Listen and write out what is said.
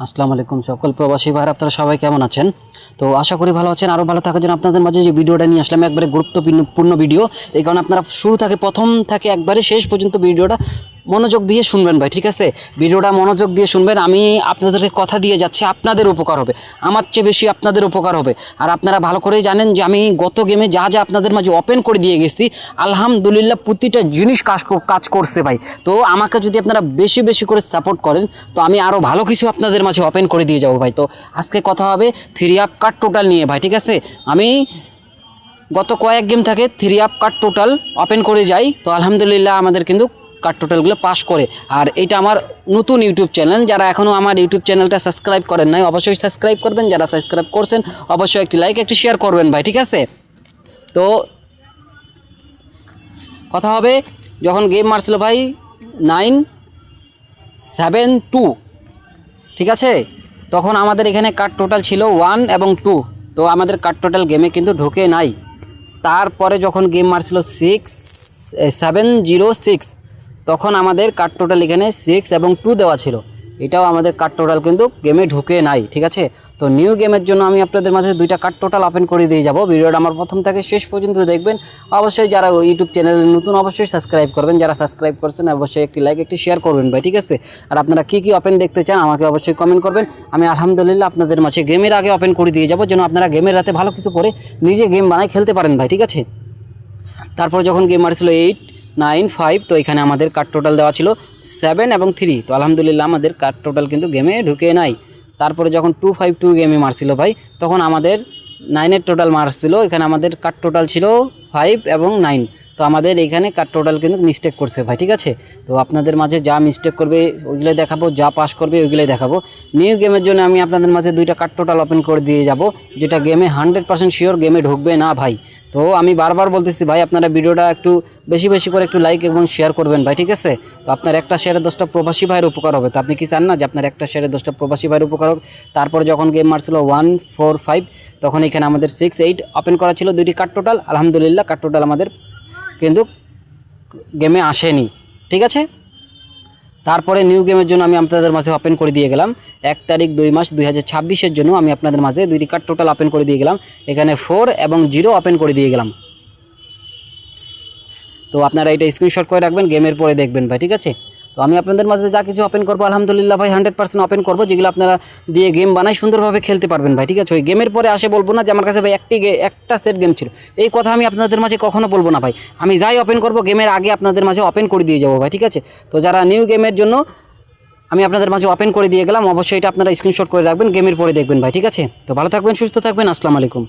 আসসালামু আলাইকুম সকল প্রবাসী ভাইরা, আপনারা সবাই কেমন আছেন? তো আশা করি ভালো আছেন। আরও ভালো থাকার জন্য আপনাদের মাঝে যে ভিডিওটা নিয়ে আসলাম একবারে গুরুত্বপূর্ণ ভিডিও। এই কারণে আপনারা শুরু থেকে প্রথম থেকে একবারে শেষ পর্যন্ত ভিডিওটা মনোযোগ দিয়ে শুনবেন ভাই, ঠিক আছে? ভিডিওটা মনোযোগ দিয়ে শুনবেন। আমি আপনাদেরকে কথা দিয়ে যাচ্ছি, আপনাদের উপকার হবে, আমার চেয়ে বেশি আপনাদের উপকার হবে। আর আপনারা ভালো করেই জানেন যে আমি গত গেমে যা যা আপনাদের মাঝে ওপেন করে দিয়ে গেছি, আলহামদুলিল্লাহ প্রতিটা জিনিস কাজ করছে ভাই। তো আমাকে যদি আপনারা বেশি বেশি করে সাপোর্ট করেন তো আমি আরও ভালো কিছু আপনাদের মাঝে ওপেন করে দিয়ে যাবো ভাই। তো আজকে কথা হবে 3 আপ কার্ড টোটাল নিয়ে ভাই, ঠিক আছে? আমি গত কয়েক গেম থেকে 3 আপ কার্ড টোটাল ওপেন করে যাই, তো আলহামদুলিল্লাহ আমাদের কিন্তু কার্ড টোটালগুলো পাস করে। আর এটা আমার নতুন ইউটিউব চ্যানেল, যারা এখনও আমার ইউটিউব চ্যানেলটা সাবস্ক্রাইব করেন নাই অবশ্যই সাবস্ক্রাইব করবেন, যারা সাবস্ক্রাইব করছেন অবশ্যই একটি লাইক একটি শেয়ার করবেন ভাই, ঠিক আছে? তো কথা হবে যখন গেম মারছিল ভাই 972, ঠিক আছে? তখন আমাদের এখানে কার্ড টোটাল ছিল 1 এবং 2, তো আমাদের কার্ড টোটাল গেমে কিন্তু ঢোকে নাই। তারপরে যখন গেম মারছিল 706, তখন আমাদের কার্ড টোটাল এখানে 6 এবং 2 দেওয়া ছিল, এটাও আমাদের কার্ড টোটাল কিন্তু গেমে ঢুকে নাই, ঠিক আছে? তো নিউ গেমের জন্য আমি আপনাদের মাঝে 2টা কার্ড টোটাল ওপেন করে দিয়ে যাব। ভিডিওটা আমার প্রথম থেকে শেষ পর্যন্ত দেখবেন। অবশ্যই যারা ইউটিউব চ্যানেলে নতুন অবশ্যই সাবস্ক্রাইব করবেন, যারা সাবস্ক্রাইব করছেন অবশ্যই একটি লাইক একটি শেয়ার করবেন ভাই, ঠিক আছে? আর আপনারা কী কী ওপেন দেখতে চান আমাকে অবশ্যই কমেন্ট করবেন। আমি আলহামদুলিল্লাহ আপনাদের মাঝে গেমের আগে ওপেন করে দিয়ে যাব, যেন আপনারা গেমের রাতে ভালো কিছু করে নিজে গেম বানায় খেলতে পারেন ভাই, ঠিক আছে? তারপর যখন গেম মারছিল 895, তো এখানে আমাদের কার্ড টোটাল দেওয়া ছিল 7 এবং 3, তো আলহামদুলিল্লাহ আমাদের কার্ড টোটাল কিন্তু গেমে ঢুকে নাই। তারপরে যখন 252 গেমে মারছিল ভাই, তখন আমাদের 9-এর টোটাল মারছিল, এখানে আমাদের কার্ড টোটাল ছিল 5 এবং 9, তো আমাদের এখানে কার্ড টোটাল কিন্তু মিস্টেক করছে ভাই, ঠিক আছে? তো আপনাদের মাঝে যা মিস্টেক করবে ওইগুলোই দেখাবো, যা পাস করবে ওইগুলোই দেখাবো। নিউ গেমের জন্য আমি আপনাদের মাঝে 2টা কার্ড টোটাল ওপেন করে দিয়ে যাব, যেটা গেমে 100% শিওর গেমে ঢুকবে না ভাই। তো আমি বারবার বলতেছি ভাই, আপনারা ভিডিওটা একটু বেশি বেশি করে একটু লাইক এবং শেয়ার করবেন ভাই, ঠিক আছে? তো আপনার একটা শেয়ারে 10টা প্রবাসী ভাইয়ের উপকার হবে। তো আপনি কি চান না যে আপনার একটা শেয়ারে 10টা প্রবাসী ভাইয়ের উপকার হোক? তারপর যখন গেম মারছিল 145, তখন এখানে আমাদের 6-8 ওপেন করা ছিল 2টি কার্ড টোটাল। আলহামদুলিল্লাহ কার্ড টোটাল আমাদের কিন্তু গেমে আসেনি, ঠিক আছে? তারপরে নিউ গেমের জন্য আমি আপনাদের মাঝে ওপেন করে দিয়ে গেলাম 1 তারিখ 2 মাস 2026-এর জন্য আমি আপনাদের মাঝে 2টি কার্ড টোটাল ওপেন করে দিয়ে গেলাম। এখানে 4 এবং 0 ওপেন করে দিয়ে গেলাম। তো আপনারা এটা স্ক্রিনশট করে রাখবেন, গেমের পরে দেখবেন ভাই, ঠিক আছে? তো আমি আপনাদের মাঝে যা কিছু ওপেন করবো আলহামদুলিল্লাহ ভাই 100% ওপেন করবো, যেগুলো আপনারা দিয়ে গেম বানাই সুন্দরভাবে খেলতে পারবেন ভাই, ঠিক আছে? ওই গেমের পরে আসে বলবো না যে আমার কাছে ভাই একটা সেট গেম ছিল, এই কথা আমি আপনাদের মাঝে কখনো বলবো না ভাই। আমি যাই ওপেন করবো গেমের আগে আপনাদের মাঝে ওপেন করে দিয়ে যাবো ভাই, ঠিক আছে? তো যারা নিউ গেমের জন্য আমি আপনাদের মাঝে ওপেন করে দিয়ে গেলাম, অবশ্যই এটা আপনারা স্ক্রিনশট করে রাখবেন, গেমের পরে দেখবেন ভাই, ঠিক আছে? তো ভালো থাকবেন, সুস্থ থাকবেন, আসসালামু আলাইকুম।